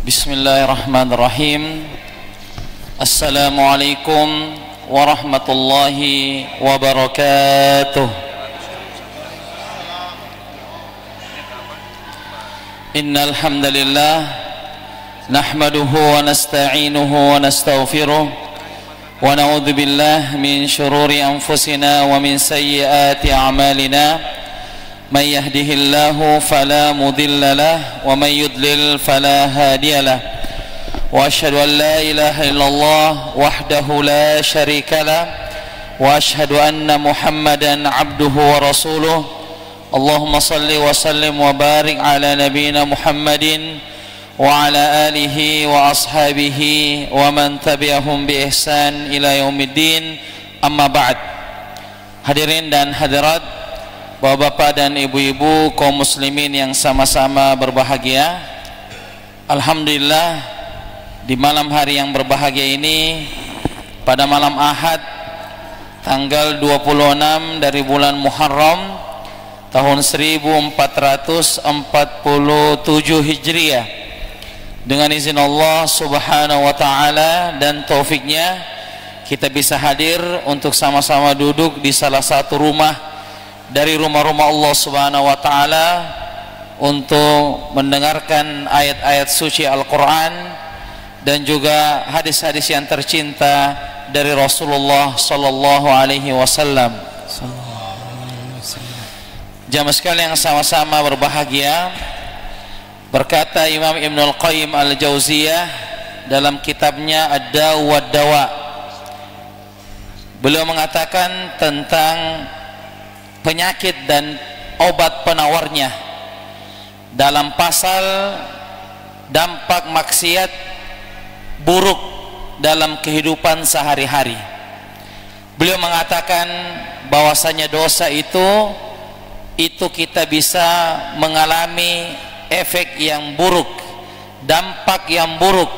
Bismillahirrahmanirrahim. Assalamualaikum warahmatullahi wabarakatuh. Innal hamdalillah nahmaduhu wa nasta'inuhu wa nastaghfiruh wa na'udzu billahi min shururi anfusina wa min sayyiati a'malina. من يهده الله فلا مضل له ومن يضلل فلا هادي له وأشهد أن لا إله إلا الله وحده لا شريك له وأشهد أن محمدا عبده ورسوله اللهم صل وسلم وبارك على نبينا محمد وعلى آله وأصحابه ومن تبعهم بإحسان إلى يوم الدين أما بعد. Hadirin dan hadirat, Bapak-bapak dan ibu-ibu kaum muslimin yang sama-sama berbahagia, alhamdulillah di malam hari yang berbahagia ini, pada malam Ahad tanggal 26 dari bulan Muharram tahun 1447 Hijriah, dengan izin Allah Subhanahu wa taala dan taufiknya, kita bisa hadir untuk sama-sama duduk di salah satu rumah dari rumah-rumah Allah Subhanahu wa taala untuk mendengarkan ayat-ayat suci Al-Qur'an dan juga hadis-hadis yang tercinta dari Rasulullah sallallahu alaihi wasallam. Jamaah sekalian yang sama-sama berbahagia, berkata Imam Ibnul Qayyim Al-Jauziyah dalam kitabnya Ad-Dawa wad-Dawa, beliau mengatakan tentang penyakit dan obat penawarnya dalam pasal dampak maksiat buruk dalam kehidupan sehari-hari. Beliau mengatakan bahwasanya dosa itu kita bisa mengalami efek yang buruk, dampak yang buruk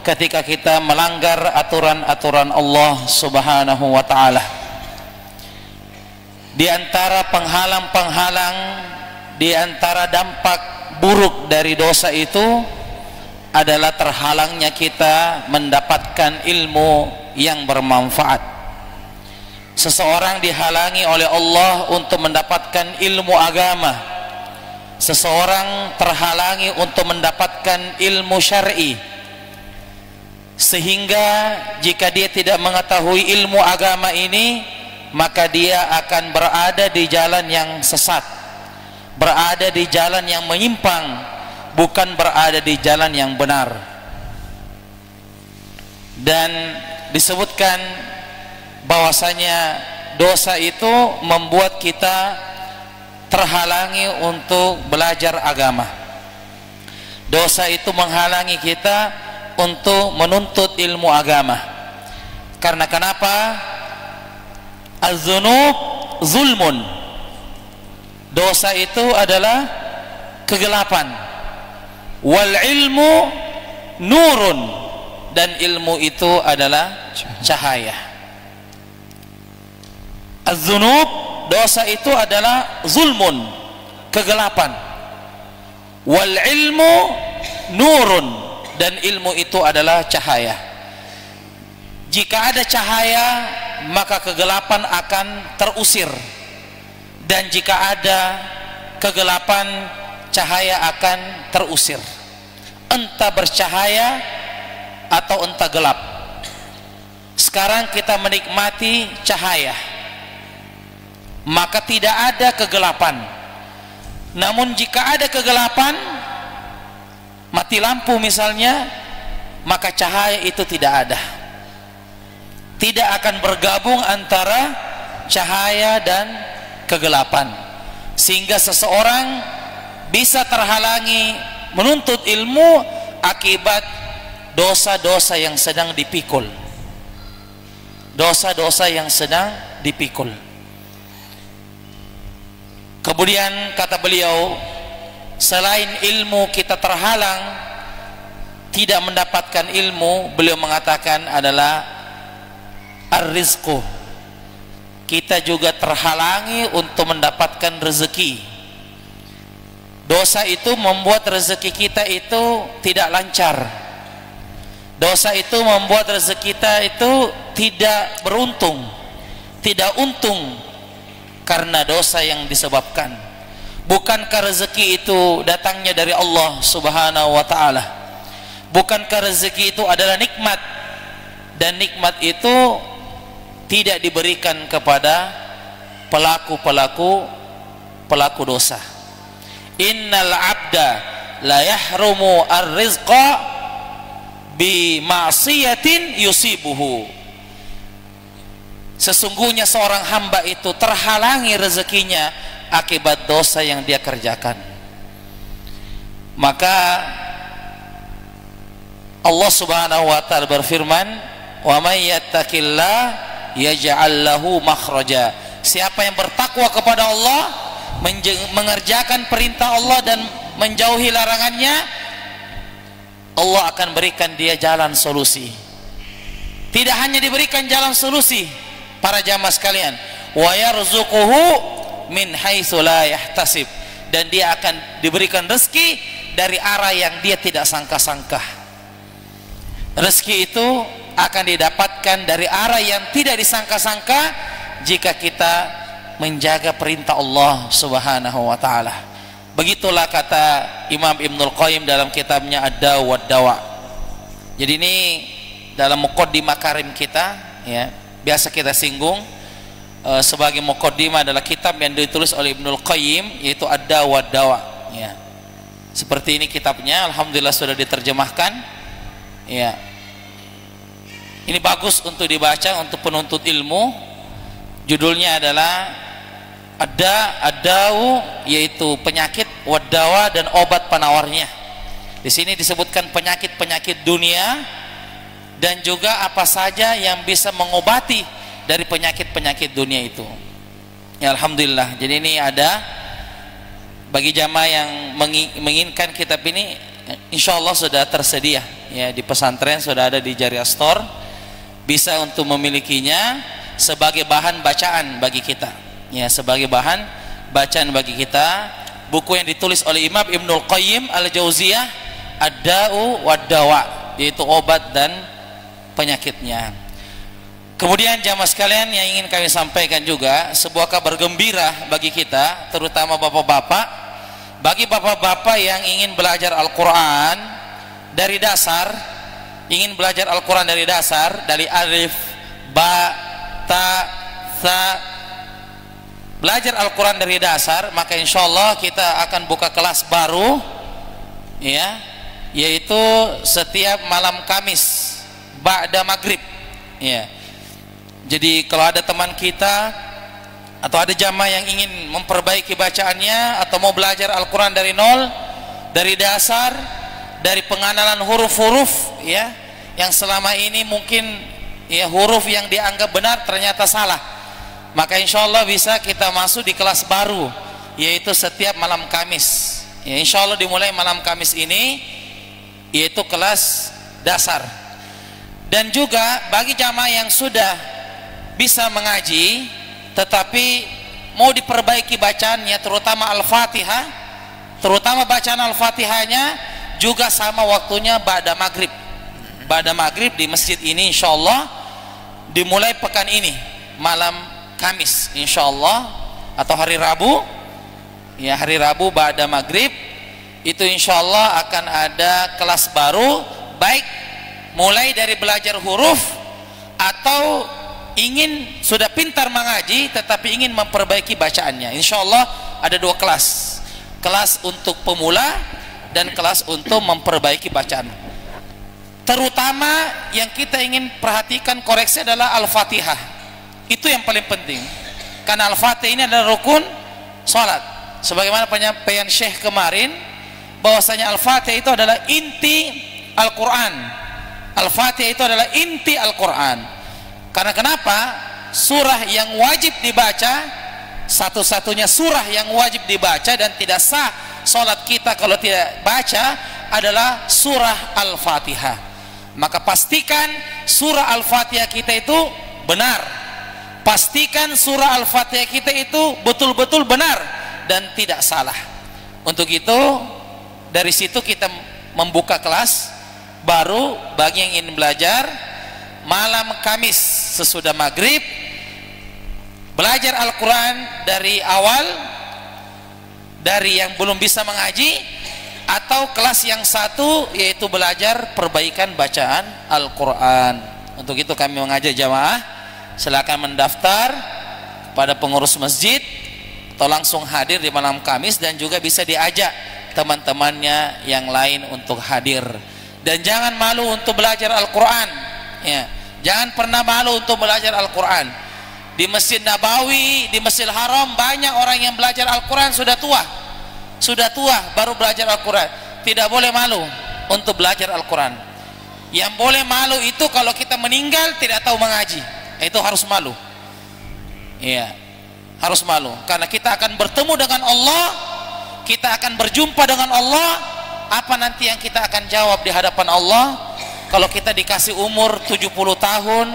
ketika kita melanggar aturan-aturan Allah Subhanahu wa taala. Di antara penghalang-penghalang, di antara dampak buruk dari dosa itu adalah terhalangnya kita mendapatkan ilmu yang bermanfaat. Seseorang dihalangi oleh Allah untuk mendapatkan ilmu agama. Seseorang terhalangi untuk mendapatkan ilmu syar'i. Sehingga jika dia tidak mengetahui ilmu agama ini, maka dia akan berada di jalan yang sesat, berada di jalan yang menyimpang, bukan berada di jalan yang benar. Dan disebutkan bahwasanya dosa itu membuat kita terhalangi untuk belajar agama. Dosa itu menghalangi kita untuk menuntut ilmu agama. Karena kenapa? Az-dzunub zulmun. Dosa itu adalah kegelapan. Wal ilmu nurun, dan ilmu itu adalah cahaya. Az-dzunub, dosa itu adalah zulmun, kegelapan. Wal ilmu nurun, dan ilmu itu adalah cahaya. Jika ada cahaya, maka kegelapan akan terusir, dan jika ada kegelapan, cahaya akan terusir, entah bercahaya atau entah gelap. Sekarang kita menikmati cahaya, maka tidak ada kegelapan. Namun jika ada kegelapan, mati lampu misalnya, maka cahaya itu tidak ada. Tidak akan bergabung antara cahaya dan kegelapan, sehingga seseorang bisa terhalangi menuntut ilmu akibat dosa-dosa yang sedang dipikul. Dosa-dosa yang sedang dipikul. Kemudian kata beliau, selain ilmu kita terhalang tidak mendapatkan ilmu, beliau mengatakan adalah ar-rizqu, kita juga terhalangi untuk mendapatkan rezeki. Dosa itu membuat rezeki kita itu tidak lancar. Dosa itu membuat rezeki kita itu tidak beruntung, tidak untung, karena dosa yang disebabkan. Bukankah rezeki itu datangnya dari Allah Subhanahu wa ta'ala? Bukankah rezeki itu adalah nikmat, dan nikmat itu tidak diberikan kepada pelaku dosa. Innal abda la yahrumu ar-rizqa bi ma'siyatin yusibuhu. Sesungguhnya seorang hamba itu terhalangi rezekinya akibat dosa yang dia kerjakan. Maka Allah Subhanahu wa ta'ala berfirman, wa may yattaqillah yaj'al lahu makhraja. Siapa yang bertakwa kepada Allah, mengerjakan perintah Allah dan menjauhi larangannya, Allah akan berikan dia jalan solusi. Tidak hanya diberikan jalan solusi, para jamaah sekalian, wa yarzuquhu min haitsu la yahtasib, dan dia akan diberikan rezeki dari arah yang dia tidak sangka-sangka. Rezeki itu akan didapatkan dari arah yang tidak disangka-sangka jika kita menjaga perintah Allah Subhanahu wa ta'ala. Begitulah kata Imam Ibnul Qayyim dalam kitabnya Ad-Da' wa Dawa. Jadi ini dalam muqaddimah karim kita, ya, biasa kita singgung sebagai muqaddimah adalah kitab yang ditulis oleh Ibnul Qayyim, yaitu Ad-Da' wa Dawa, ya. Seperti ini kitabnya, alhamdulillah sudah diterjemahkan, ya. Ini bagus untuk dibaca untuk penuntut ilmu. Judulnya adalah Ad-Da'u, yaitu penyakit, wad-dawa, dan obat penawarnya. Di sini disebutkan penyakit-penyakit dunia dan juga apa saja yang bisa mengobati dari penyakit-penyakit dunia itu. Ya, alhamdulillah. Jadi ini ada bagi jamaah yang menginginkan kitab ini, insya Allah sudah tersedia, ya, di pesantren sudah ada di Jariah Store, bisa untuk memilikinya sebagai bahan bacaan bagi kita. Ya, sebagai bahan bacaan bagi kita, buku yang ditulis oleh Imam Ibnul Qayyim Al-Jauziyah, Ad-Da'u wa Dawa, yaitu obat dan penyakitnya. Kemudian jamaah sekalian, yang ingin kami sampaikan juga sebuah kabar gembira bagi kita, terutama bapak-bapak. Bagi bapak-bapak yang ingin belajar Al-Quran dari dasar, ingin belajar Al-Quran dari dasar, dari alif, ba, ta, tha, belajar Al-Quran dari dasar, maka insya Allah kita akan buka kelas baru, ya, yaitu setiap malam Kamis ba'da maghrib, ya. Jadi kalau ada teman kita atau ada jamaah yang ingin memperbaiki bacaannya atau mau belajar Al-Quran dari nol, dari dasar, dari pengenalan huruf-huruf, ya, yang selama ini mungkin, ya, huruf yang dianggap benar ternyata salah, maka insya Allah bisa kita masuk di kelas baru, yaitu setiap malam Kamis, ya, insya Allah dimulai malam Kamis ini, yaitu kelas dasar. Dan juga bagi jamaah yang sudah bisa mengaji tetapi mau diperbaiki bacaannya, terutama Al-Fatihah, terutama bacaan Al-Fatihahnya juga sama waktunya ba'da maghrib. Ba'da maghrib di masjid ini insya Allah dimulai pekan ini malam Kamis insya Allah, atau hari Rabu, ya, hari Rabu ba'da maghrib itu insya Allah akan ada kelas baru, baik mulai dari belajar huruf atau ingin sudah pintar mengaji tetapi ingin memperbaiki bacaannya. Insya Allah ada dua kelas, kelas untuk pemula dan kelas untuk memperbaiki bacaan. Terutama yang kita ingin perhatikan koreksi adalah Al-Fatihah. Itu yang paling penting, karena Al-Fatihah ini adalah rukun salat. Sebagaimana penyampaian Syekh kemarin, bahwasanya Al-Fatihah itu adalah inti Al-Quran. Al-Fatihah itu adalah inti Al-Quran. Karena kenapa? Surah yang wajib dibaca, satu-satunya surah yang wajib dibaca dan tidak sah salat kita kalau tidak baca adalah surah Al-Fatihah. Maka pastikan surah Al-Fatihah kita itu benar. Pastikan surah Al-Fatihah kita itu betul-betul benar dan tidak salah. Untuk itu dari situ kita membuka kelas baru bagi yang ingin belajar malam Kamis sesudah maghrib, belajar Al-Quran dari awal, dari yang belum bisa mengaji, atau kelas yang satu yaitu belajar perbaikan bacaan Al-Quran. Untuk itu kami mengajak jamaah silakan mendaftar pada pengurus masjid atau langsung hadir di malam Kamis, dan juga bisa diajak teman-temannya yang lain untuk hadir. Dan jangan malu untuk belajar Al-Quran ya. Jangan pernah malu untuk belajar Al-Quran. Di Masjid Nabawi, di Masjid Haram banyak orang yang belajar Al-Quran sudah tua baru belajar Al-Quran. Tidak boleh malu untuk belajar Al-Quran. Yang boleh malu itu kalau kita meninggal tidak tahu mengaji, itu harus malu ya, harus malu, karena kita akan bertemu dengan Allah, kita akan berjumpa dengan Allah. Apa nanti yang kita akan jawab di hadapan Allah kalau kita dikasih umur 70 tahun,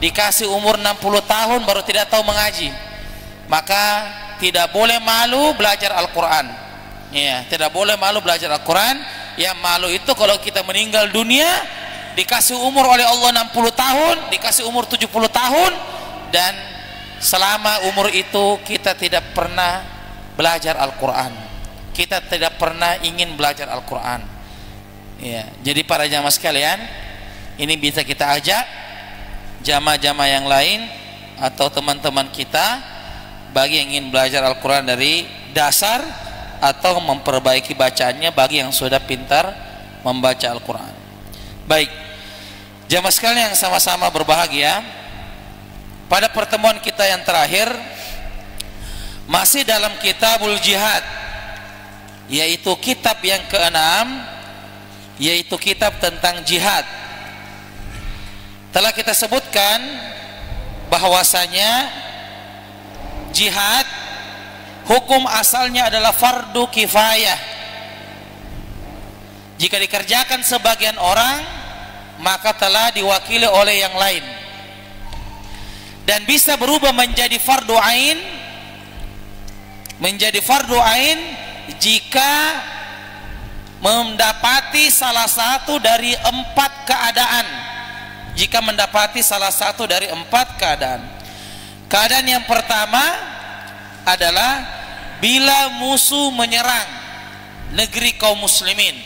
dikasih umur 60 tahun baru tidak tahu mengaji? Maka tidak boleh malu belajar Al-Quran ya, tidak boleh malu belajar Al-Quran. Yang malu itu kalau kita meninggal dunia dikasih umur oleh Allah 60 tahun, dikasih umur 70 tahun, dan selama umur itu kita tidak pernah belajar Al-Quran, kita tidak pernah ingin belajar Al-Quran ya. Jadi para jamaah sekalian, ini bisa kita ajak jamaah-jamaah yang lain atau teman-teman kita bagi yang ingin belajar Al-Quran dari dasar atau memperbaiki bacaannya bagi yang sudah pintar membaca Al-Quran. Baik, jamaah sekalian yang sama-sama berbahagia, pada pertemuan kita yang terakhir masih dalam Kitabul Jihad, yaitu kitab yang ke-6, yaitu kitab tentang jihad. Telah kita sebutkan bahwasanya jihad hukum asalnya adalah fardu kifayah. Jika dikerjakan sebagian orang, maka telah diwakili oleh yang lain, dan bisa berubah menjadi fardu ain, jika mendapati salah satu dari 4 keadaan. Jika mendapati salah satu dari 4 keadaan. Keadaan yang pertama adalah bila musuh menyerang negeri kaum muslimin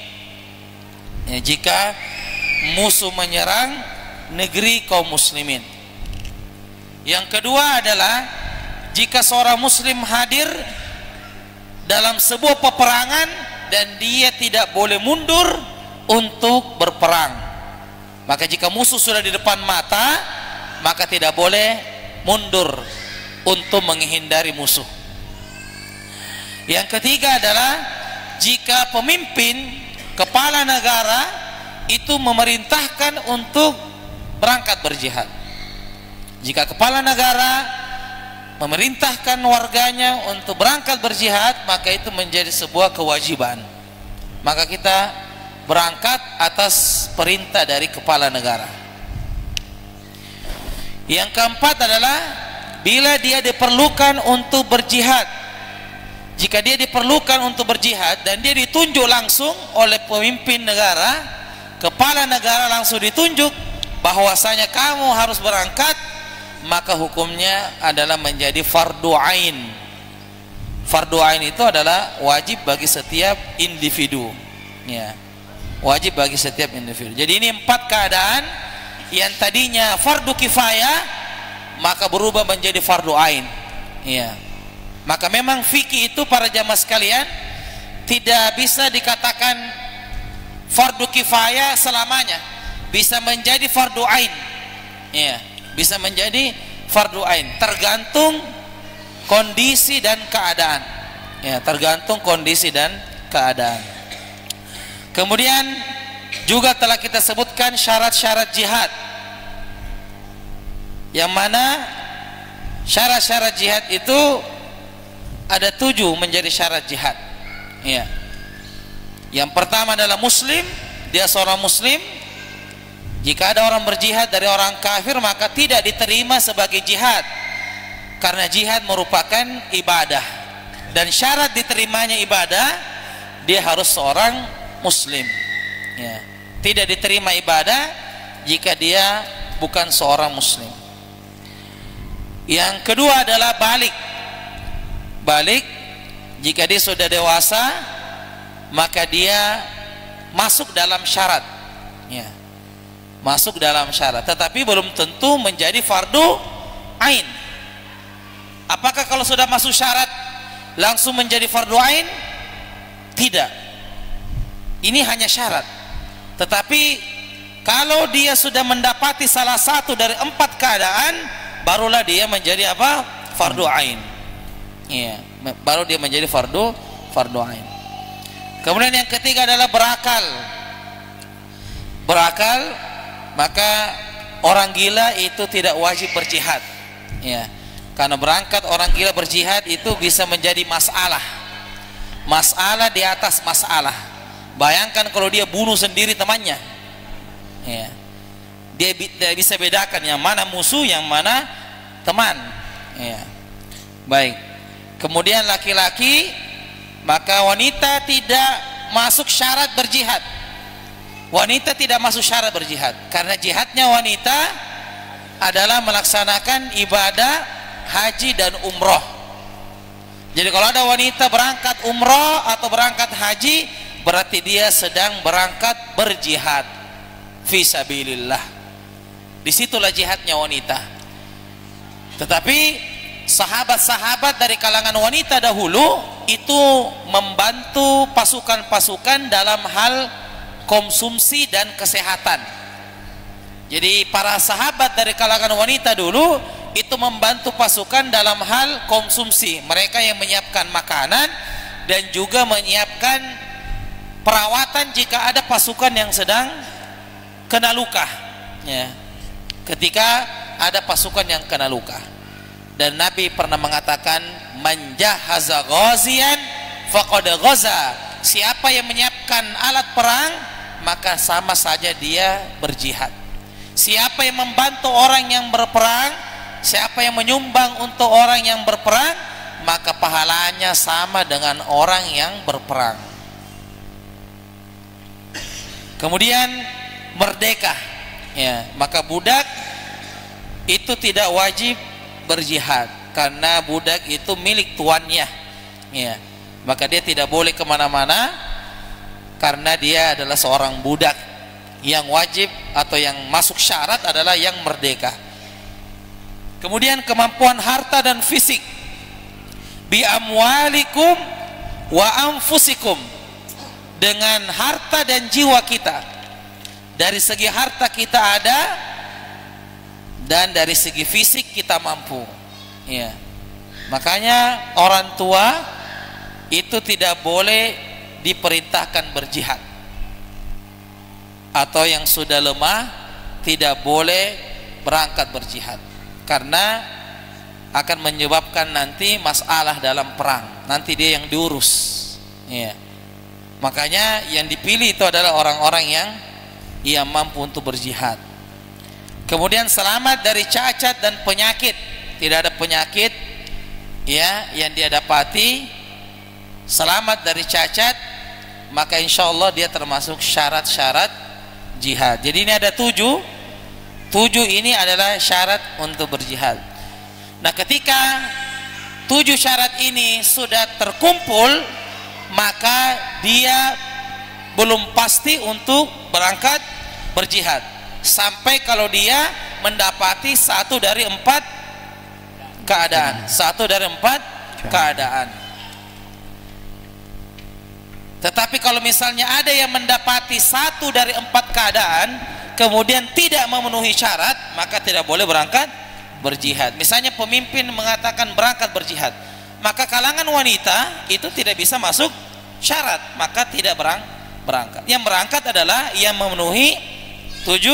ya, jika musuh menyerang negeri kaum muslimin. Yang kedua adalah jika seorang muslim hadir dalam sebuah peperangan dan dia tidak boleh mundur untuk berperang. Maka jika musuh sudah di depan mata, maka tidak boleh mundur untuk menghindari musuh. Yang ketiga adalah jika pemimpin, kepala negara itu memerintahkan untuk berangkat berjihad. Jika kepala negara memerintahkan warganya untuk berangkat berjihad, maka itu menjadi sebuah kewajiban. Maka kita berangkat atas perintah dari kepala negara. Yang keempat adalah bila dia diperlukan untuk berjihad. Jika dia diperlukan untuk berjihad dan dia ditunjuk langsung oleh pemimpin negara, kepala negara langsung ditunjuk bahwasanya kamu harus berangkat, maka hukumnya adalah menjadi fardu ain. Fardu ain itu adalah wajib bagi setiap individu ya, wajib bagi setiap individu. Jadi ini 4 keadaan yang tadinya fardu kifayah maka berubah menjadi fardu ain ya. Maka memang fikih itu para jamaah sekalian tidak bisa dikatakan fardu kifayah selamanya, bisa menjadi fardu ain ya, bisa menjadi fardu ain, tergantung kondisi dan keadaan ya, tergantung kondisi dan keadaan. Kemudian juga telah kita sebutkan syarat-syarat jihad, yang mana syarat-syarat jihad itu ada 7 menjadi syarat jihad ya. Yang pertama adalah muslim, dia seorang muslim. Jika ada orang berjihad dari orang kafir, maka tidak diterima sebagai jihad, karena jihad merupakan ibadah, dan syarat diterimanya ibadah dia harus seorang muslim, ya. Tidak diterima ibadah jika dia bukan seorang muslim. Yang kedua adalah balik. Balik, jika dia sudah dewasa, maka dia masuk dalam syarat, ya. Masuk dalam syarat, tetapi belum tentu menjadi fardu ain. Apakah kalau sudah masuk syarat langsung menjadi fardu ain? Tidak. Ini hanya syarat. Tetapi kalau dia sudah mendapati salah satu dari 4 keadaan, barulah dia menjadi apa? Fardu ain. Iya, baru dia menjadi fardu ain. Kemudian yang ketiga adalah berakal. Berakal, maka orang gila itu tidak wajib berjihad, ya. Karena berangkat orang gila berjihad itu bisa menjadi masalah di atas masalah. Bayangkan kalau dia bunuh sendiri temannya, ya. Dia tidak bisa bedakan yang mana musuh, yang mana teman, ya. Baik. Kemudian laki-laki, maka wanita tidak masuk syarat berjihad. Wanita tidak masuk syarat berjihad, karena jihadnya wanita adalah melaksanakan ibadah haji dan umroh. Jadi kalau ada wanita berangkat umroh atau berangkat haji, berarti dia sedang berangkat berjihad fisabilillah. Disitulah jihadnya wanita. Tetapi sahabat-sahabat dari kalangan wanita dahulu itu membantu pasukan-pasukan dalam hal konsumsi dan kesehatan. Jadi para sahabat dari kalangan wanita dulu itu membantu pasukan dalam hal konsumsi. Mereka yang menyiapkan makanan dan juga menyiapkan perawatan jika ada pasukan yang sedang kena luka, ya. Ketika ada pasukan yang kena luka. Dan Nabi pernah mengatakan, man jahaza ghaziyan faqad ghaza. Siapa yang menyiapkan alat perang, maka sama saja dia berjihad. Siapa yang membantu orang yang berperang, siapa yang menyumbang untuk orang yang berperang, maka pahalanya sama dengan orang yang berperang. Kemudian merdeka, ya. Maka budak itu tidak wajib berjihad karena budak itu milik tuannya, ya. Maka dia tidak boleh kemana-mana karena dia adalah seorang budak. Yang wajib atau yang masuk syarat adalah yang merdeka. Kemudian kemampuan harta dan fisik, bi amwalikum wa anfusikum, dengan harta dan jiwa kita. Dari segi harta kita ada, dan dari segi fisik kita mampu, ya. Makanya orang tua itu tidak boleh diperintahkan berjihad, atau yang sudah lemah tidak boleh berangkat berjihad, karena akan menyebabkan nanti masalah dalam perang. Nanti dia yang diurus, ya. Makanya yang dipilih itu adalah orang-orang yang mampu untuk berjihad. Kemudian selamat dari cacat dan penyakit. Tidak ada penyakit, ya, yang dia dapati. Selamat dari cacat, maka insya Allah dia termasuk syarat-syarat jihad. Jadi ini ada 7 ini adalah syarat untuk berjihad. Nah, ketika 7 syarat ini sudah terkumpul, maka dia belum pasti untuk berangkat berjihad sampai kalau dia mendapati 1 dari 4 keadaan. 1 dari 4 keadaan. Tetapi kalau misalnya ada yang mendapati 1 dari 4 keadaan kemudian tidak memenuhi syarat, maka tidak boleh berangkat berjihad. Misalnya pemimpin mengatakan berangkat berjihad, maka kalangan wanita itu tidak bisa masuk syarat, maka tidak berangkat. Yang berangkat adalah yang memenuhi 7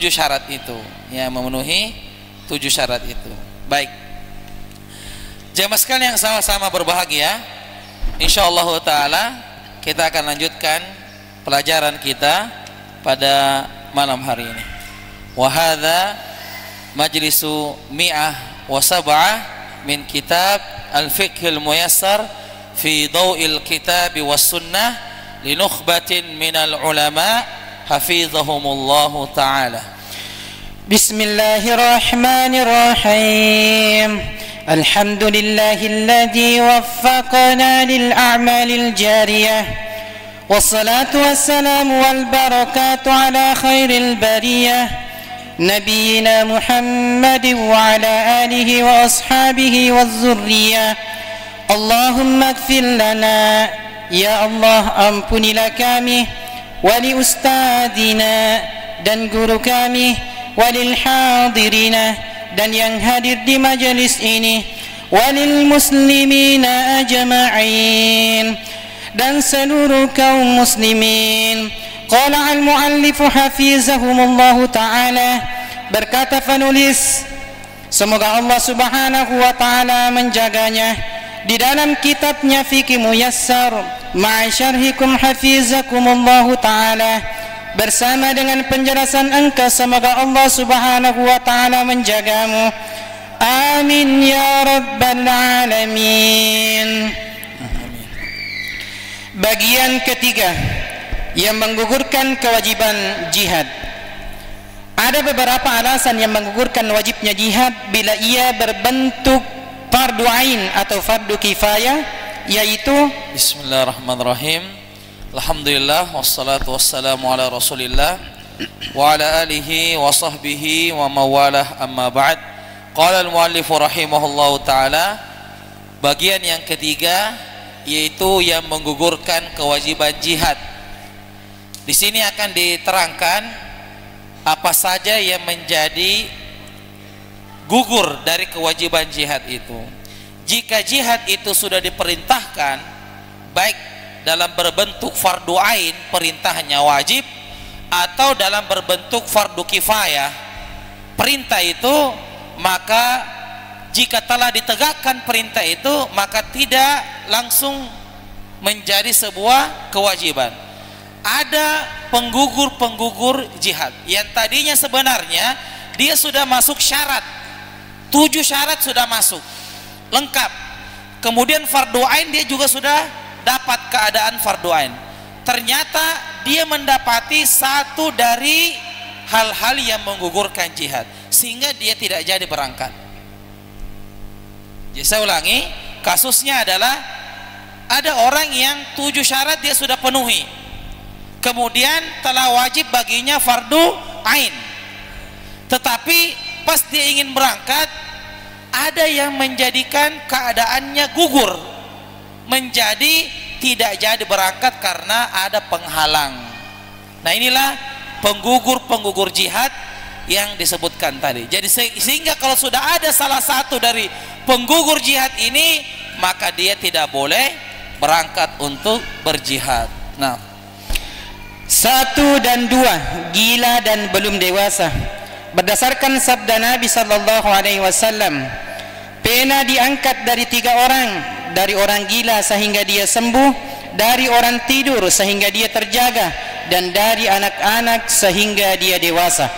syarat itu, yang memenuhi 7 syarat itu. Baik, jemaah sekalian yang sama-sama berbahagia, insyaallah taala kita akan lanjutkan pelajaran kita pada malam hari ini. Wa hadza majlisu mi'ah wa sab'ah min kitab al-fiqhil muyassar fi daw'il kitab was sunnah li nukhbatin minal ulama hafizahumullahu ta'ala. Bismillahirrahmanirrahim. Alhamdulillahilladzi waffaqana lil a'malil jariyah. والصلاة والسلام والبركات على خير البرية نبينا محمد وعلى آله وأصحابه والذرية. اللهم اغفر لنا يا الله ampunilah kami wali ustadina dan guru kami walil hadirina dan yang hadir di majelis ini walil muslimina ajma'in dan seluruh kaum muslimin. Qala al-muallif hafizahumullahu ta'ala, berkata penulis, semoga Allah subhanahu wa ta'ala menjaganya, di dalam kitabnya Fiqh Muyassar ma'a syarhikum hafizakumullahu ta'ala, bersama dengan penjelasan engkau, semoga Allah subhanahu wa ta'ala menjagamu. Amin ya rabbal alamin. Bagian ketiga yang menggugurkan kewajiban jihad. Ada beberapa alasan yang menggugurkan wajibnya jihad bila ia berbentuk fardu ain atau fardu kifayah, yaitu Bismillahirrahmanirrahim. Alhamdulillah wassalatu wassalamu ala Rasulillah wa ala alihi wa sahbihi wa mawalah, amma ba'd. Qala al-muallif rahimahullahu taala, bagian yang ketiga yaitu yang menggugurkan kewajiban jihad. Di sini akan diterangkan apa saja yang menjadi gugur dari kewajiban jihad itu. Jika jihad itu sudah diperintahkan, baik dalam berbentuk fardu ain, perintahnya wajib, atau dalam berbentuk fardu kifayah, perintah itu, maka jika telah ditegakkan perintah itu, maka tidak langsung menjadi sebuah kewajiban. Ada penggugur-penggugur jihad yang tadinya sebenarnya dia sudah masuk syarat, 7 syarat sudah masuk lengkap, kemudian fardu ain dia juga sudah dapat keadaan fardu ain, ternyata dia mendapati satu dari hal-hal yang menggugurkan jihad sehingga dia tidak jadi berangkat. Jadi saya ulangi, kasusnya adalah ada orang yang 7 syarat dia sudah penuhi, kemudian telah wajib baginya fardu ain, tetapi pas dia ingin berangkat ada yang menjadikan keadaannya gugur, menjadi tidak jadi berangkat karena ada penghalang. Nah, inilah penggugur-penggugur jihad yang disebutkan tadi. Jadi sehingga kalau sudah ada salah satu dari penggugur jihad ini, maka dia tidak boleh berangkat untuk berjihad. Nah, 1 dan 2, gila dan belum dewasa. Berdasarkan sabda Nabi sallallahu alaihi wasallam, pena diangkat dari 3 orang, dari orang gila sehingga dia sembuh, dari orang tidur sehingga dia terjaga, dan dari anak-anak sehingga dia dewasa.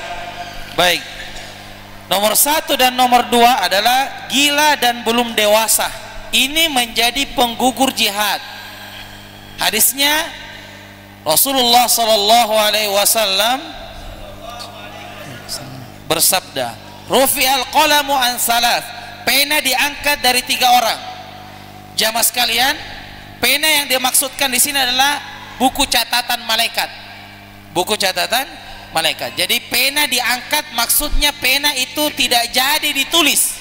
Baik, nomor 1 dan nomor 2 adalah gila dan belum dewasa. Ini menjadi penggugur jihad. Hadisnya Rasulullah sallallahu alaihi wasallam bersabda, rufi'al qalamu an salas, pena diangkat dari 3 orang. Jamaah sekalian, pena yang dimaksudkan di sini adalah buku catatan malaikat. Buku catatan malaikat. Jadi pena diangkat, maksudnya pena itu tidak jadi ditulis,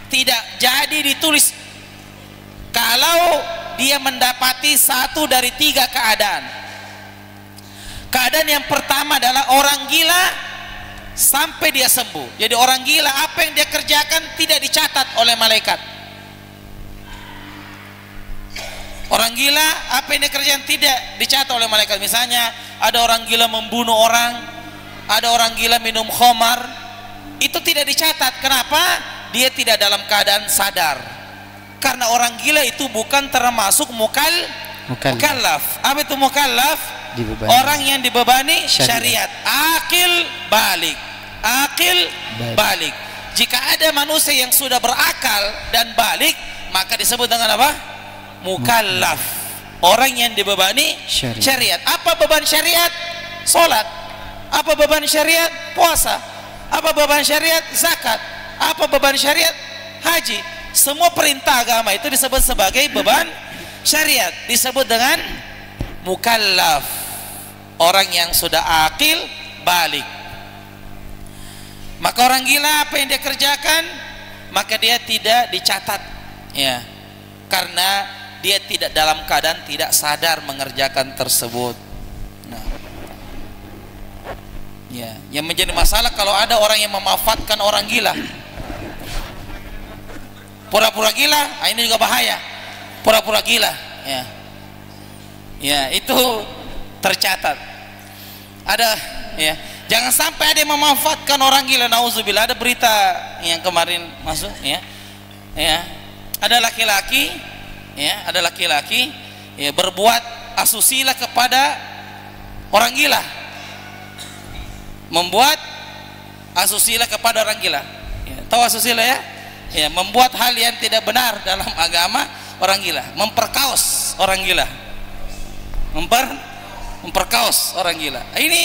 tidak jadi ditulis kalau dia mendapati 1 dari 3 keadaan. Keadaan yang pertama adalah orang gila sampai dia sembuh. Jadi orang gila apa yang dia kerjakan tidak dicatat oleh malaikat. Orang gila apa yang dia kerjakan tidak dicatat oleh malaikat. Misalnya ada orang gila membunuh orang, ada orang gila minum khamar, itu tidak dicatat. Kenapa? Dia tidak dalam keadaan sadar. Karena orang gila itu bukan termasuk mukallaf. Apa itu mukallaf? Dibebani. Orang yang dibebani syariat. Akil balik. Akil balik. Jika ada manusia yang sudah berakal dan balik, maka disebut dengan apa? mukallaf, orang yang dibebani syariat. Apa beban syariat? Salat. Apa beban syariat? Puasa. Apa beban syariat? Zakat. Apa beban syariat? Haji. Semua perintah agama itu disebut sebagai beban syariat, disebut dengan mukallaf, orang yang sudah akil balik. Maka orang gila apa yang dia kerjakan, maka dia tidak dicatat, ya, karena dia tidak dalam keadaan tidak sadar mengerjakan tersebut. Nah, ya, yang menjadi masalah kalau ada orang yang memanfaatkan orang gila, pura-pura gila, ini juga bahaya. Pura-pura gila, ya, ya, itu tercatat. Ada, ya, jangan sampai ada yang memanfaatkan orang gila. Nauzubillah. Ada berita yang kemarin masuk, ya, ya, ada laki-laki, ya, ada laki-laki, ya, berbuat asusila kepada orang gila, membuat asusila kepada orang gila, ya, tahu asusila, ya, ya, membuat hal yang tidak benar dalam agama orang gila, memperkaos orang gila, memperkaos orang gila. Ini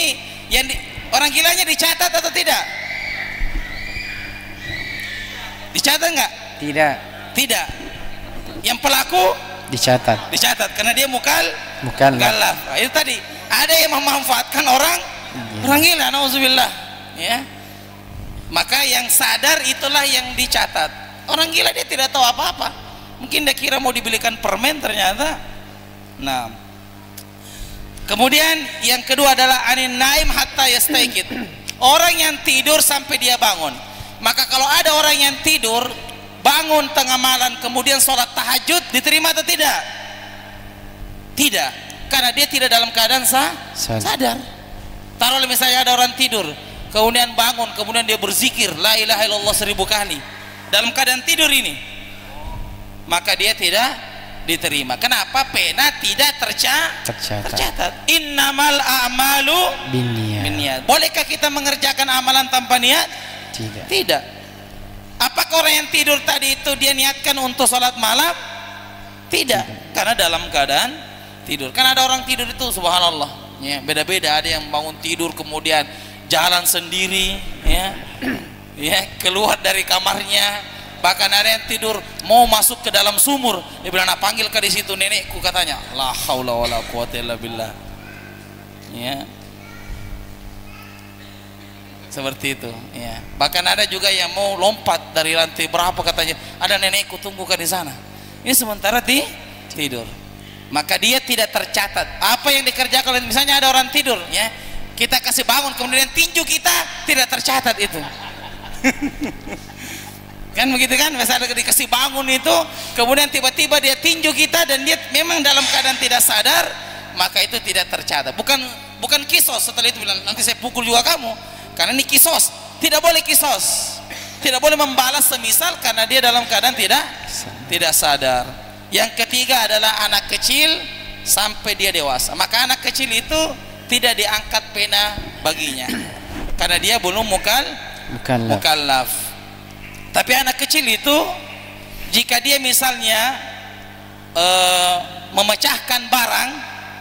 yang orang gilanya dicatat atau tidak? Dicatat enggak? Tidak. Tidak. Yang pelaku dicatat karena dia mukallaf. Nah, itu tadi ada yang memanfaatkan orang gila, nauzubillah, ya. Maka yang sadar itulah yang dicatat. Orang gila dia tidak tahu apa-apa. Mungkin dia kira mau dibelikan permen, ternyata. Nah, kemudian yang kedua adalah anin naim hatta yastaiqid, orang yang tidur sampai dia bangun. Maka kalau ada orang yang tidur bangun tengah malam kemudian sholat tahajud, diterima atau tidak? Tidak, karena dia tidak dalam keadaan sadar. Taruhlah misalnya ada orang tidur kemudian bangun, kemudian dia berzikir la ilaha illallah 1000 kali dalam keadaan tidur ini, maka dia tidak diterima. Kenapa? Pena tidak tercatat. Innamal a'malu binniyat. Bolehkah kita mengerjakan amalan tanpa niat? Tidak. Apakah orang yang tidur tadi itu dia niatkan untuk sholat malam? Tidak. Karena dalam keadaan tidur. Kan ada orang tidur itu subhanallah, ya, beda-beda. Ada yang bangun tidur kemudian jalan sendiri, ya, ya, keluar dari kamarnya. Bahkan ada yang tidur mau masuk ke dalam sumur, dia bilang, "Nah, panggil ke di situ nenekku," katanya. La haula wala quwata illa billah. Ya. Seperti itu, ya. Bahkan ada juga yang mau lompat dari lantai berapa, katanya, "Ada nenekku, tunggu ke di sana." Ini sementara tidur. Maka dia tidak tercatat. Apa yang dikerjakan, misalnya ada orang tidur, ya, kita kasih bangun kemudian tinju kita, tidak tercatat itu. Kan begitu kan, misalnya dikasih bangun itu kemudian tiba-tiba dia tinju kita dan dia memang dalam keadaan tidak sadar, maka itu tidak tercatat. Bukan kisos. Setelah itu bilang, "Nanti saya pukul juga kamu," karena ini kisos. Tidak boleh kisos, tidak boleh membalas semisal karena dia dalam keadaan tidak sadar. Yang ketiga adalah anak kecil sampai dia dewasa. Maka anak kecil itu tidak diangkat pena baginya karena dia belum mukallaf. Tapi anak kecil itu jika dia misalnya memecahkan barang,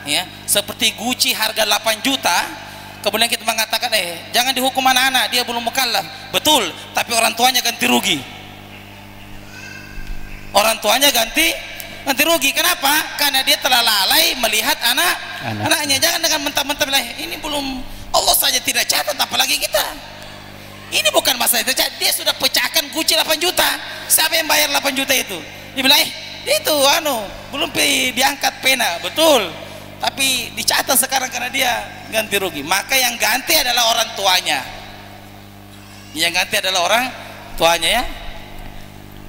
ya, seperti Gucci harga 8 juta, kemudian kita mengatakan, jangan dihukum anak-anak, dia belum mukallaf. Betul, tapi orang tuanya ganti rugi. Orang tuanya ganti rugi. Kenapa? Karena dia telah lalai melihat anaknya. Jangan dengan mentah-mentah bilang, "Ini belum, Allah saja tidak catat, apalagi kita." Ini bukan masalah itu. Dia sudah pecahkan Gucci 8 juta. Siapa yang bayar 8 juta itu? Dia bilang, itu belum diangkat pena. Betul, tapi dicatat sekarang karena dia ganti rugi. Maka yang ganti adalah orang tuanya. Yang ganti adalah orang tuanya, ya.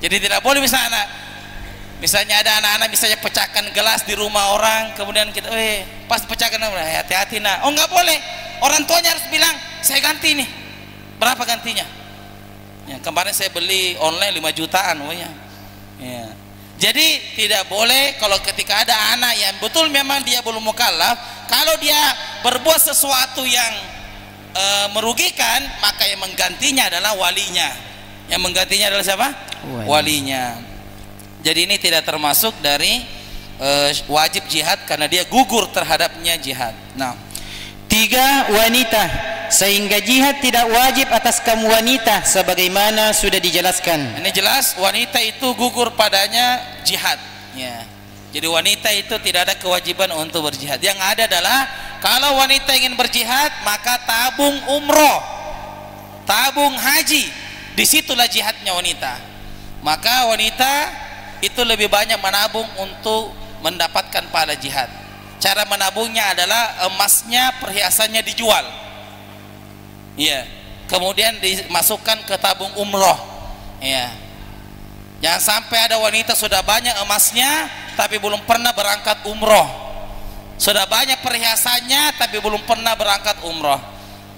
Jadi tidak boleh misalnya ada anak-anak misalnya pecahkan gelas di rumah orang, kemudian kita pas pecahkan, hati-hati nak. Oh, nggak boleh. Orang tuanya harus bilang, "Saya ganti nih." Berapa gantinya? Ya, kemarin saya beli online 5 jutaan, ya. Ya. Jadi tidak boleh kalau ketika ada anak yang betul memang dia belum mukallaf, kalau dia berbuat sesuatu yang merugikan, maka yang menggantinya adalah walinya. Yang menggantinya adalah siapa? Walinya. Jadi ini tidak termasuk dari wajib jihad karena dia gugur terhadapnya jihad. Nah, 3, wanita, sehingga jihad tidak wajib atas kaum wanita sebagaimana sudah dijelaskan. Ini jelas wanita itu gugur padanya jihad, ya. Jadi wanita itu tidak ada kewajiban untuk berjihad. Yang ada adalah kalau wanita ingin berjihad maka tabung umroh, tabung haji, disitulah jihadnya wanita. Maka wanita itu lebih banyak menabung untuk mendapatkan pahala jihad. Cara menabungnya adalah emasnya, perhiasannya dijual, ya, kemudian dimasukkan ke tabung umroh, ya. Jangan sampai ada wanita sudah banyak emasnya tapi belum pernah berangkat umroh, sudah banyak perhiasannya tapi belum pernah berangkat umroh.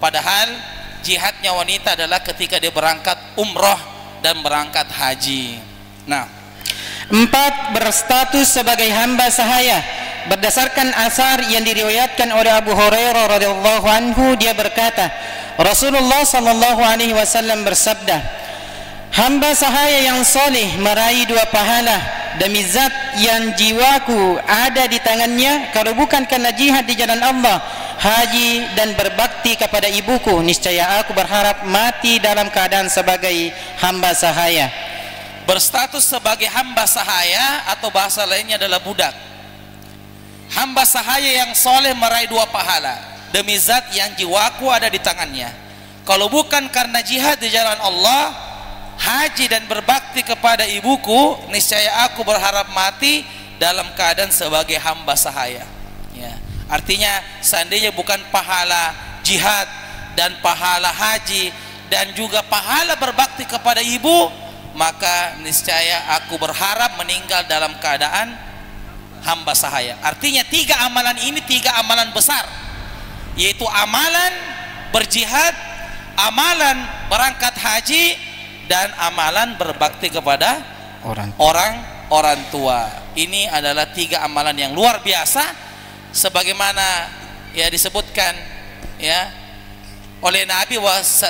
Padahal jihadnya wanita adalah ketika dia berangkat umroh dan berangkat haji. Nah, 4, berstatus sebagai hamba sahaya. Berdasarkan asar yang diriwayatkan oleh Abu Hurairah radhiyallahu anhu, dia berkata, Rasulullah sallallahu alaihi wasallam bersabda, hamba sahaya yang soleh meraih 2 pahala demi zat yang jiwaku ada di tangannya, kalau bukan karena jihad di jalan Allah, haji dan berbakti kepada ibuku, niscaya aku berharap mati dalam keadaan sebagai hamba sahaya. Berstatus sebagai hamba sahaya atau bahasa lainnya adalah budak. Hamba sahaya yang soleh meraih 2 pahala demi zat yang jiwaku ada di tangannya, kalau bukan karena jihad di jalan Allah, haji dan berbakti kepada ibuku, niscaya aku berharap mati dalam keadaan sebagai hamba sahaya, ya. Artinya seandainya bukan pahala jihad dan pahala haji dan juga pahala berbakti kepada ibu, maka niscaya aku berharap meninggal dalam keadaan hamba sahaya. Artinya 3 amalan ini 3 amalan besar, yaitu amalan berjihad, amalan berangkat haji, dan amalan berbakti kepada orang tua. Ini adalah 3 amalan yang luar biasa, sebagaimana ya disebutkan ya oleh Nabi,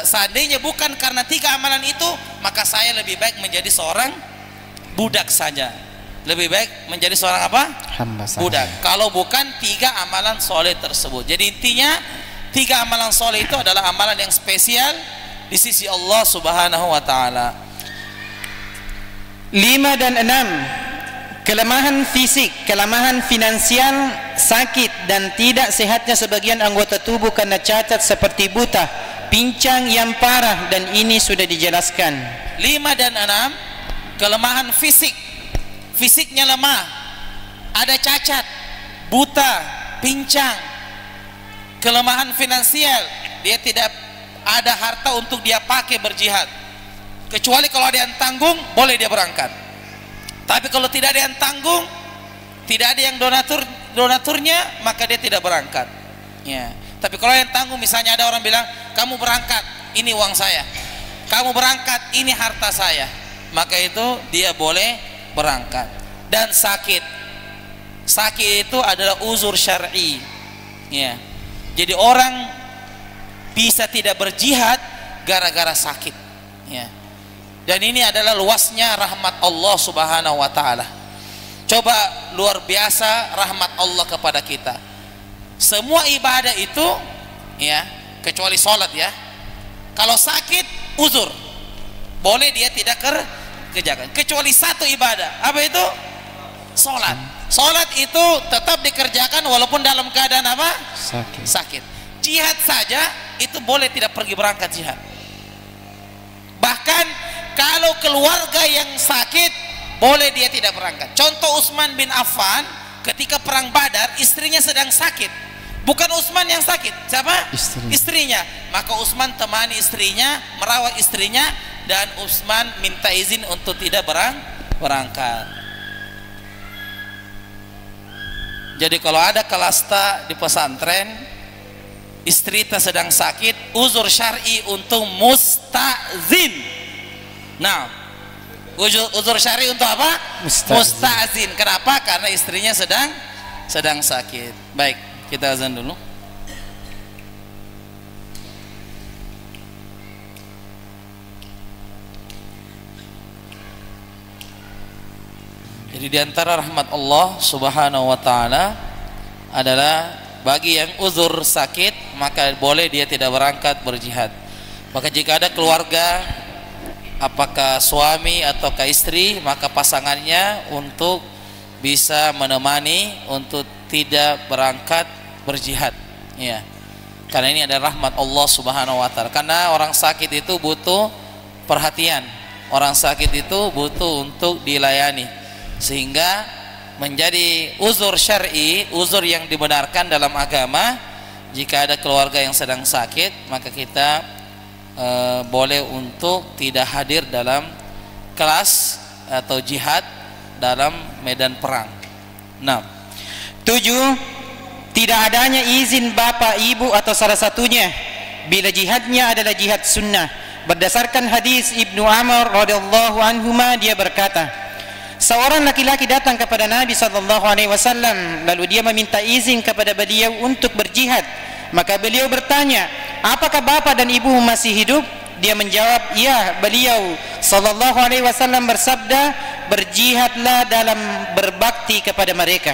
seandainya bukan karena 3 amalan itu, maka saya lebih baik menjadi seorang budak saja. Lebih baik menjadi seorang apa? Hamba sahaya. Budak. Kalau bukan 3 amalan soleh tersebut. Jadi intinya 3 amalan soleh itu adalah amalan yang spesial di sisi Allah Subhanahu wa taala. 5 dan 6, kelemahan fisik, kelemahan finansial, sakit dan tidak sehatnya sebagian anggota tubuh karena cacat seperti buta, pincang yang parah, dan ini sudah dijelaskan. 5 dan 6, kelemahan fisik, fisiknya lemah, ada cacat, buta, pincang. Kelemahan finansial, dia tidak ada harta untuk dia pakai berjihad, kecuali kalau ada yang tanggung boleh dia berangkat. Tapi kalau tidak ada yang tanggung, tidak ada yang donaturnya, maka dia tidak berangkat, ya. Tapi kalau yang tanggung, misalnya ada orang bilang, kamu berangkat, ini uang saya, kamu berangkat, ini harta saya, maka itu dia boleh berangkat. Dan sakit itu adalah uzur syar'i, ya. Jadi orang bisa tidak berjihad gara-gara sakit, ya. Dan ini adalah luasnya rahmat Allah Subhanahu wa taala. Coba luar biasa rahmat Allah kepada kita. Semua ibadah itu, ya, kecuali sholat, ya. Kalau sakit uzur, boleh dia tidak kerjakan. Kecuali 1 ibadah, apa itu? Sholat. Sholat itu tetap dikerjakan walaupun dalam keadaan apa? Sakit. Jihad saja itu boleh tidak pergi berangkat jihad. Bahkan kalau keluarga yang sakit, boleh dia tidak berangkat. Contoh Utsman bin Affan ketika perang Badar, istrinya sedang sakit. Bukan Utsman yang sakit, siapa? Istrinya. Maka Utsman temani istrinya, merawat istrinya, dan Utsman minta izin untuk tidak berangkat. Jadi kalau ada kelasta di pesantren, istri sedang sakit, uzur syar'i untuk musta'zin. Nah, uzur syar'i untuk apa? Musta'zin. Kenapa? Karena istrinya sedang sakit. Baik, kita azan dulu. Jadi di antara rahmat Allah Subhanahu wa taala adalah bagi yang uzur sakit maka boleh dia tidak berangkat berjihad. Maka jika ada keluarga, apakah suami ataukah istri, maka pasangannya untuk bisa menemani untuk tidak berangkat berjihad, ya. Karena ini adalah rahmat Allah Subhanahu wa taala. Karena orang sakit itu butuh perhatian. Orang sakit itu butuh untuk dilayani. Sehingga menjadi uzur syar'i, uzur yang dibenarkan dalam agama. Jika ada keluarga yang sedang sakit, maka kita boleh untuk tidak hadir dalam kelas atau jihad dalam medan perang. 7. Tidak adanya izin bapak, ibu atau salah satunya bila jihadnya adalah jihad sunnah. Berdasarkan hadis Ibnu Amr radhiyallahu anhuma, dia berkata, seorang laki-laki datang kepada Nabi sallallahu alaihi wasallam, lalu dia meminta izin kepada beliau untuk berjihad. Maka beliau bertanya, apakah bapak dan ibu masih hidup? Dia menjawab, ya. Beliau sallallahu alaihi wasallam bersabda, berjihadlah dalam berbakti kepada mereka.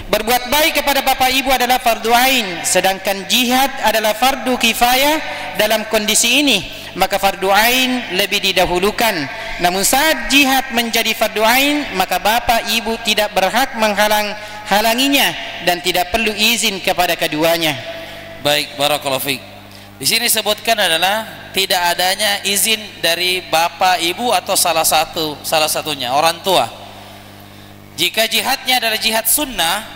Berbuat baik kepada bapak ibu adalah fardu ain, sedangkan jihad adalah fardu kifayah. Dalam kondisi ini maka fardu ain lebih didahulukan. Namun saat jihad menjadi fardu ain, maka bapak ibu tidak berhak menghalanginya dan tidak perlu izin kepada keduanya. Baik, barakallahu fiik. Di sini disebutkan adalah tidak adanya izin dari bapak, ibu atau salah satunya orang tua. Jika jihadnya adalah jihad sunnah,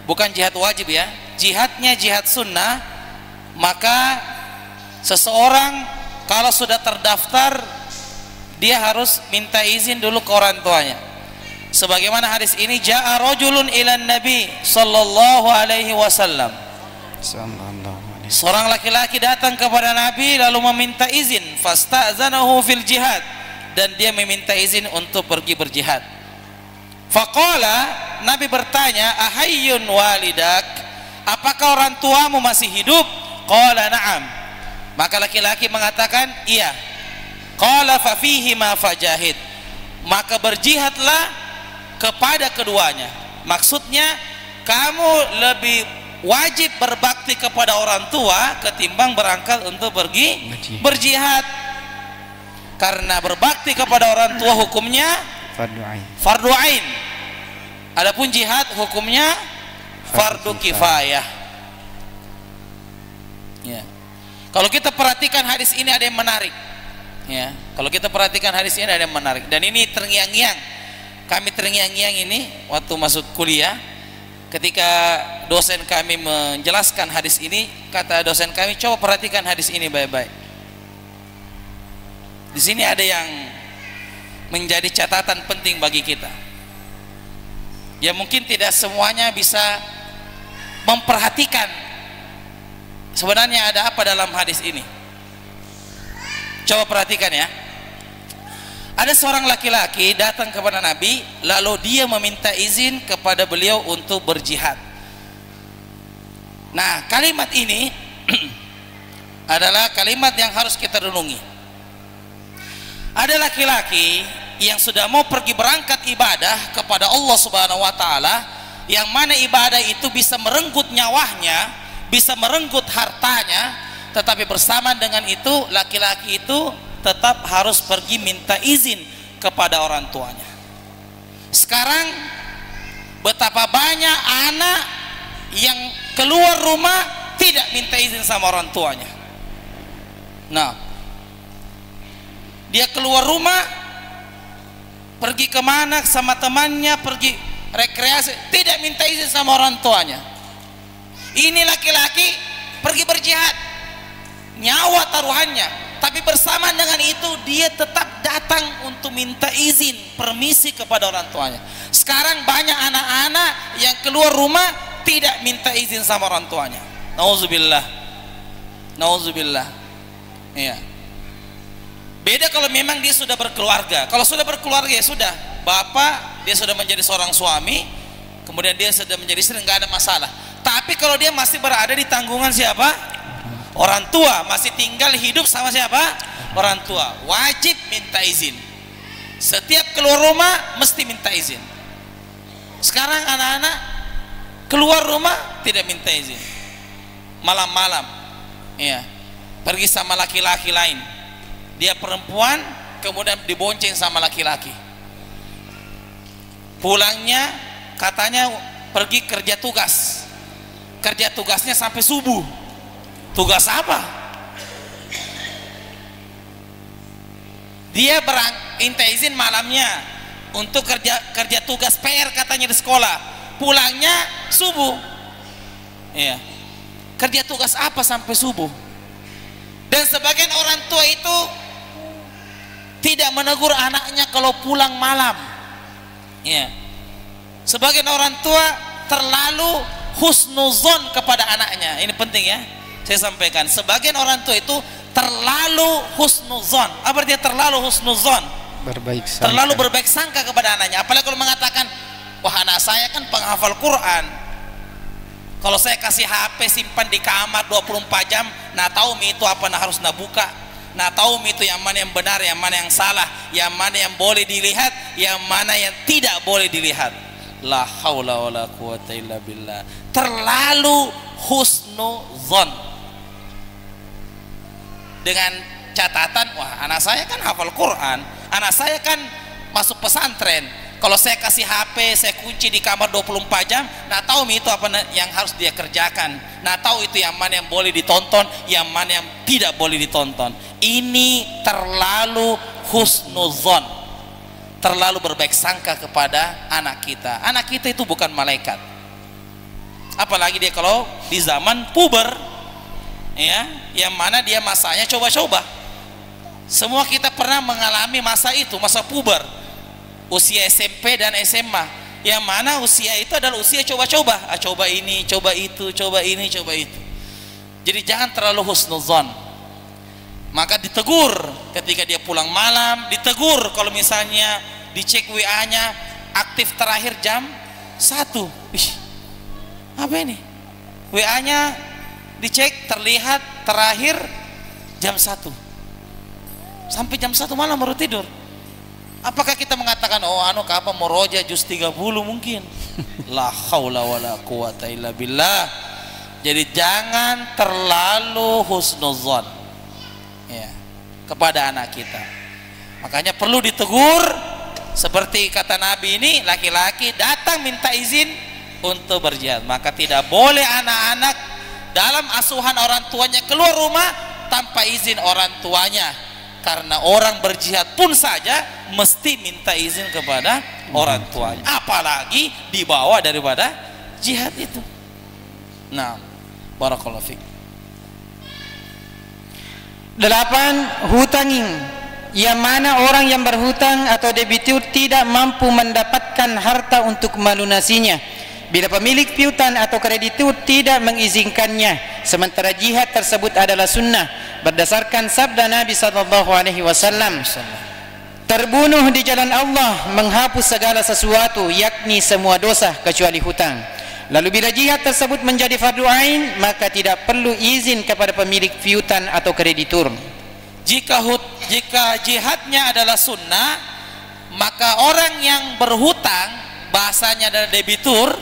bukan jihad wajib ya, jihadnya jihad sunnah, maka seseorang kalau sudah terdaftar dia harus minta izin dulu ke orang tuanya. Sebagaimana hadis ini, ja'a rajulun ilan nabi sallallahu alaihi wasallam. Seorang laki-laki datang kepada Nabi lalu meminta izin, fasta'zanahu fil jihad, dan dia meminta izin untuk pergi berjihad. Faqala, Nabi bertanya, ahayyun walidak, apakah orang tuamu masih hidup? Qala na'am. Maka laki-laki mengatakan, iya. Qala fa fihi ma fajahid, maka berjihadlah kepada keduanya. Maksudnya kamu lebih wajib berbakti kepada orang tua ketimbang berangkat untuk pergi berjihad. Karena berbakti kepada orang tua hukumnya fardu ain. Adapun jihad hukumnya fardu kifayah. Ya. Kalau kita perhatikan hadis ini ada yang menarik. Ya. Kalau kita perhatikan hadis ini ada yang menarik, dan ini terngiang-ngiang. Kami terngiang-ngiang ini waktu masuk kuliah, ketika dosen kami menjelaskan hadis ini, kata dosen kami, coba perhatikan hadis ini baik-baik. Di sini ada yang menjadi catatan penting bagi kita. Ya mungkin tidak semuanya bisa memperhatikan sebenarnya ada apa dalam hadis ini. Coba perhatikan ya. Ada seorang laki-laki datang kepada Nabi, lalu dia meminta izin kepada beliau untuk berjihad. Nah, kalimat ini adalah kalimat yang harus kita renungi. Ada laki-laki yang sudah mau pergi berangkat ibadah kepada Allah Subhanahu wa taala, yang mana ibadah itu bisa merenggut nyawanya, bisa merenggut hartanya, tetapi bersama dengan itu laki-laki itu tetap harus pergi minta izin kepada orang tuanya. Sekarang betapa banyak anak yang keluar rumah tidak minta izin sama orang tuanya. Nah, dia keluar rumah pergi kemana sama temannya, pergi rekreasi, tidak minta izin sama orang tuanya. Ini laki-laki pergi berjihad, nyawa taruhannya, tapi bersama dengan itu dia tetap datang untuk minta izin, permisi kepada orang tuanya. Sekarang banyak anak-anak yang keluar rumah tidak minta izin sama orang tuanya. Nauzubillah, nauzubillah. Iya. Beda kalau memang dia sudah berkeluarga. Kalau sudah berkeluarga ya sudah, bapak dia sudah menjadi seorang suami, kemudian dia sudah menjadi istri, nggak ada masalah. Tapi kalau dia masih berada di tanggungan siapa? Orang tua, masih tinggal hidup sama siapa? Orang tua, wajib minta izin. Setiap keluar rumah mesti minta izin. Sekarang anak-anak keluar rumah tidak minta izin, malam-malam ya pergi sama laki-laki lain, dia perempuan kemudian dibonceng sama laki-laki, pulangnya katanya pergi kerja tugas, kerja tugasnya sampai subuh. Tugas apa? Dia minta izin malamnya untuk kerja tugas PR katanya di sekolah, pulangnya subuh. Iya. Kerja tugas apa sampai subuh? Dan sebagian orang tua itu tidak menegur anaknya kalau pulang malam. Iya. Sebagian orang tua terlalu husnuzon kepada anaknya. Ini penting ya, saya sampaikan. Sebagian orang tua itu terlalu husnuzon. Apa artinya terlalu husnuzon? Berbaik sangka. Terlalu berbaik sangka kepada anaknya. Apalagi kalau mengatakan, wah anak saya kan penghafal Quran, kalau saya kasih HP simpan di kamar 24 jam, nah tahu mi itu apa, nah harus nak buka, nah tahu mi itu yang mana yang benar, yang mana yang salah, yang mana yang boleh dilihat, yang mana yang tidak boleh dilihat. La haula wala quwata illa billah. Terlalu husnuzon, dengan catatan, wah anak saya kan hafal Quran, anak saya kan masuk pesantren, kalau saya kasih HP, saya kunci di kamar 24 jam, nah tahu itu apa yang harus dia kerjakan, nah tahu itu yang mana yang boleh ditonton, yang mana yang tidak boleh ditonton. Ini terlalu husnuzon, terlalu berbaik sangka kepada anak kita. Anak kita itu bukan malaikat, apalagi dia kalau di zaman puber ya, yang mana dia masanya coba-coba. Semua kita pernah mengalami masa itu, masa puber, usia SMP dan SMA, yang mana usia itu adalah usia coba-coba, coba ini, coba itu, coba ini, coba itu. Jadi jangan terlalu husnuzon. Maka ditegur ketika dia pulang malam, ditegur kalau misalnya dicek WA-nya aktif terakhir jam 1. Ih, apa ini? WA-nya dicek terlihat terakhir jam 1, sampai jam 1 malam baru tidur. Apakah kita mengatakan, oh kapan mau roja juz 30 mungkin? La haula wala quwata illa billah. Jadi jangan terlalu husnuzon ya kepada anak kita. Makanya perlu ditegur, seperti kata Nabi ini, laki-laki datang minta izin untuk berjihad, maka tidak boleh anak-anak dalam asuhan orang tuanya keluar rumah tanpa izin orang tuanya, karena orang berjihad pun saja mesti minta izin kepada orang tuanya, apalagi dibawa daripada jihad itu. Nah, barakallahu fiik. 8. Hutanging, yang mana orang yang berhutang atau debitur tidak mampu mendapatkan harta untuk melunasinya bila pemilik piutang atau kreditur tidak mengizinkannya, sementara jihad tersebut adalah sunnah berdasarkan sabda Nabi SAW, terbunuh di jalan Allah menghapus segala sesuatu, yakni semua dosa kecuali hutang. Lalu bila jihad tersebut menjadi fardu ain, maka tidak perlu izin kepada pemilik piutang atau kreditur. Jika jihadnya adalah sunnah, maka orang yang berhutang, bahasanya adalah debitur,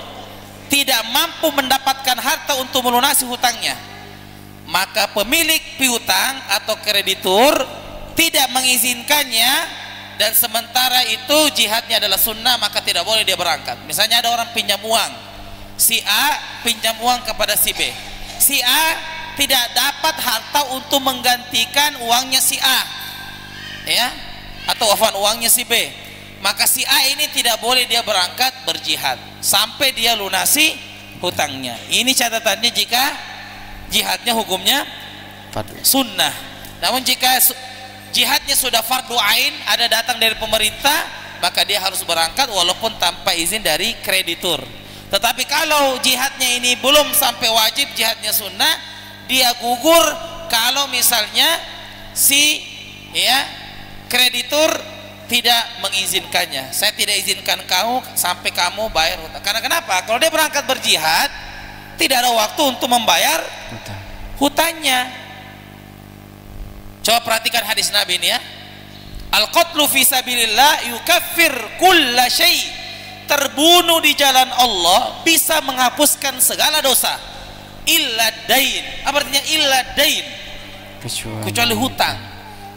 tidak mampu mendapatkan harta untuk melunasi hutangnya, maka pemilik piutang atau kreditur tidak mengizinkannya, dan sementara itu jihadnya adalah sunnah, maka tidak boleh dia berangkat. Misalnya ada orang pinjam uang, si A pinjam uang kepada si B, si A tidak dapat harta untuk menggantikan uangnya si A ya, atau uangnya si B, maka si A ini tidak boleh dia berangkat berjihad sampai dia lunasi hutangnya. Ini catatannya jika jihadnya hukumnya sunnah. Namun jika jihadnya sudah fardu ain, ada datang dari pemerintah, maka dia harus berangkat walaupun tanpa izin dari kreditur. Tetapi kalau jihadnya ini belum sampai wajib, jihadnya sunnah, dia gugur kalau misalnya si kreditur tidak mengizinkannya. Saya tidak izinkan kamu sampai kamu bayar hutang. Karena kenapa? Kalau dia berangkat berjihad, tidak ada waktu untuk membayar hutangnya. Coba perhatikan hadis Nabi ini ya. Al-qatlu fi sabilillah yukaffir kulla syai. terbunuh di jalan Allah bisa menghapuskan segala dosa illa dain. Apa artinya illa dain? Kecuali hutang.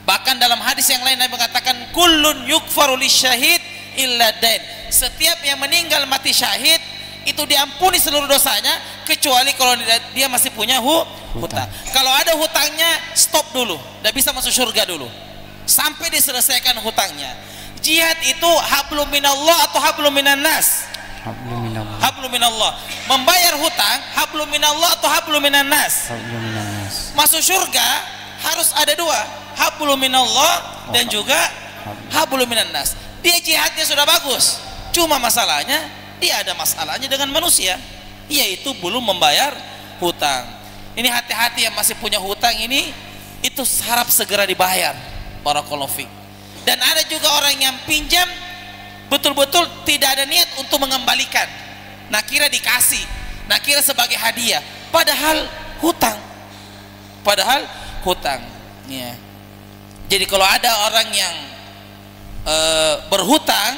Bahkan dalam hadis yang lain Nabi mengatakan kullun yukfaru lisyahid illa dain. Setiap yang meninggal mati syahid itu diampuni seluruh dosanya kecuali kalau dia masih punya hutang. Kalau ada hutangnya stop dulu, tidak bisa masuk surga dulu sampai diselesaikan hutangnya. Jihad itu hablum minallah atau hablum minan nas? Hablum minallah. Membayar hutang hablum minallah atau hablum minan nas? Masuk surga harus ada dua, hablum minallah dan juga hablum minan nas. Dia jihadnya sudah bagus, cuma masalahnya dia ada masalahnya dengan manusia, yaitu belum membayar hutang. Ini hati-hati yang masih punya hutang ini, itu harap segera dibayar. Barakallahu fiik. Dan ada juga orang yang pinjam betul-betul tidak ada niat untuk mengembalikan, nah kira dikasih, nah kira sebagai hadiah, padahal hutang, ya. Jadi kalau ada orang yang berhutang,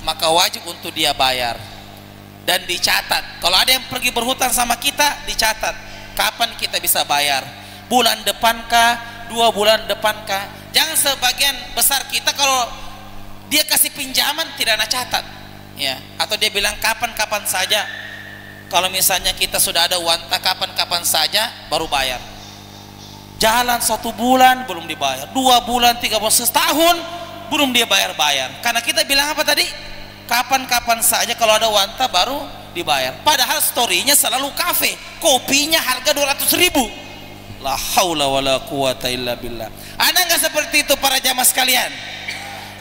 maka wajib untuk dia bayar dan dicatat. Kalau ada yang pergi berhutang sama kita, dicatat kapan kita bisa bayar, bulan depan kah, 2 bulan depan kah. Jangan sebagian besar kita kalau dia kasih pinjaman tidak ada catat, ya, atau dia bilang kapan-kapan saja. Kalau misalnya kita sudah ada wanta, kapan-kapan saja baru bayar. Jalan 1 bulan belum dibayar, 2 bulan, 3 bulan, setahun belum dia bayar. Karena kita bilang apa tadi? Kapan-kapan saja kalau ada wanta baru dibayar. Padahal storynya selalu kafe, kopinya harga 200.000. La haula wala quwata illa billah. Ada nggak seperti itu para jamaah sekalian?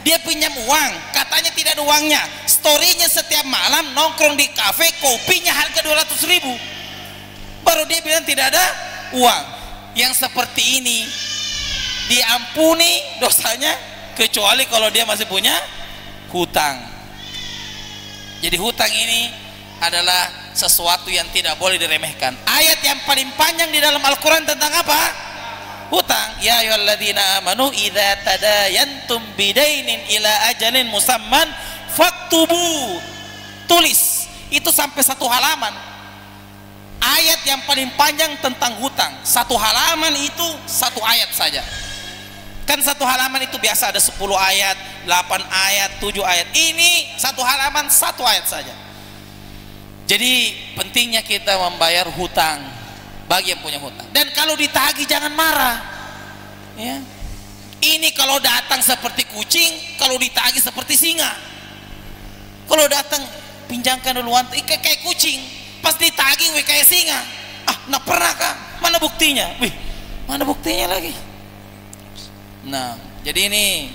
Dia pinjam uang, katanya tidak ada uangnya. Storynya setiap malam nongkrong di kafe, kopinya harga 200.000. Baru dia bilang tidak ada uang. Yang seperti ini diampuni dosanya kecuali kalau dia masih punya hutang. Jadi hutang ini adalah sesuatu yang tidak boleh diremehkan. Ayat yang paling panjang di dalam Al-Quran tentang apa? Hutang. Ya ayyuhalladzina amanu idza tadayantum bidainin ila ajalin musamman faktubu. Tulis. Itu sampai 1 halaman. Ayat yang paling panjang tentang hutang. 1 halaman itu 1 ayat saja. Kan 1 halaman itu biasa ada 10 ayat, 8 ayat, 7 ayat. Ini 1 halaman 1 ayat saja. Jadi pentingnya kita membayar hutang bagi yang punya hutang. Dan kalau ditagih jangan marah, ya. Ini kalau datang seperti kucing, kalau ditagih seperti singa. Kalau datang pinjamkan dulu uang, kayak kucing, pas ditagih kayak singa. Nah pernah kah? Mana buktinya? Wih, mana buktinya lagi? Nah, jadi ini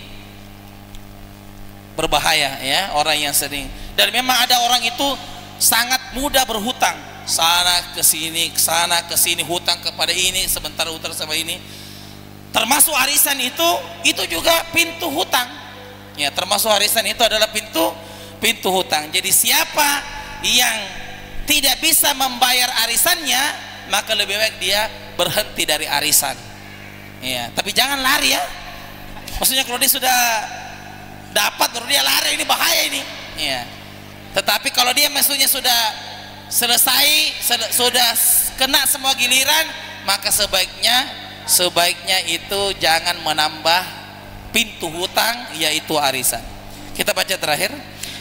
berbahaya, ya, orang yang sering. Dan memang ada orang itu sangat mudah berhutang, sana ke sini hutang kepada ini, sebentar hutang sama ini. Termasuk arisan itu juga pintu hutang, ya. Termasuk arisan itu adalah pintu hutang. Jadi siapa yang tidak bisa membayar arisannya, maka lebih baik dia berhenti dari arisan, ya. Tapi jangan lari, ya. Maksudnya kalau dia sudah dapat baru dia lari, ini bahaya ini, ya. Tetapi kalau dia maksudnya sudah selesai, sudah kena semua giliran, maka sebaiknya itu jangan menambah pintu hutang, yaitu arisan. Kita baca terakhir.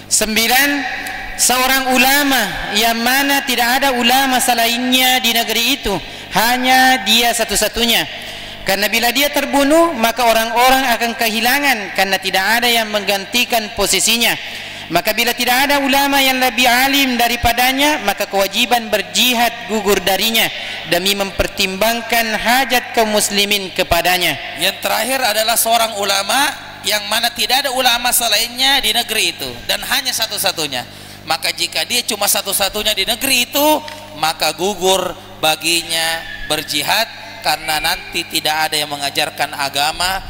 9. Seorang ulama yang mana tidak ada ulama selainnya di negeri itu, hanya dia satu-satunya. Karena bila dia terbunuh, maka orang-orang akan kehilangan karena tidak ada yang menggantikan posisinya. Maka bila tidak ada ulama yang lebih alim daripadanya, maka kewajiban berjihad gugur darinya demi mempertimbangkan hajat kaum muslimin kepadanya. Yang terakhir adalah seorang ulama yang mana tidak ada ulama selainnya di negeri itu dan hanya satu-satunya. Maka jika dia cuma satu-satunya di negeri itu, maka gugur baginya berjihad, karena nanti tidak ada yang mengajarkan agama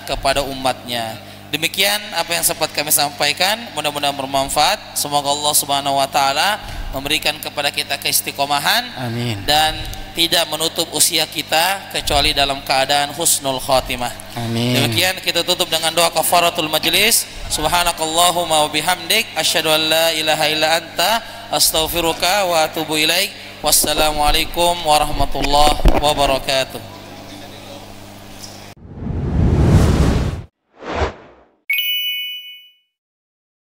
kepada umatnya. Demikian apa yang sempat kami sampaikan, mudah-mudahan bermanfaat. Semoga Allah Subhanahu wa taala memberikan kepada kita keistiqomahan. Amin. Dan tidak menutup usia kita kecuali dalam keadaan husnul khatimah. Amin. Demikian kita tutup dengan doa kafaratul majlis. Subhanakallahumma wa bihamdik asyhadu an la ilaha illa anta astaghfiruka wa atubu ilaik. Wassalamualaikum warahmatullahi wabarakatuh.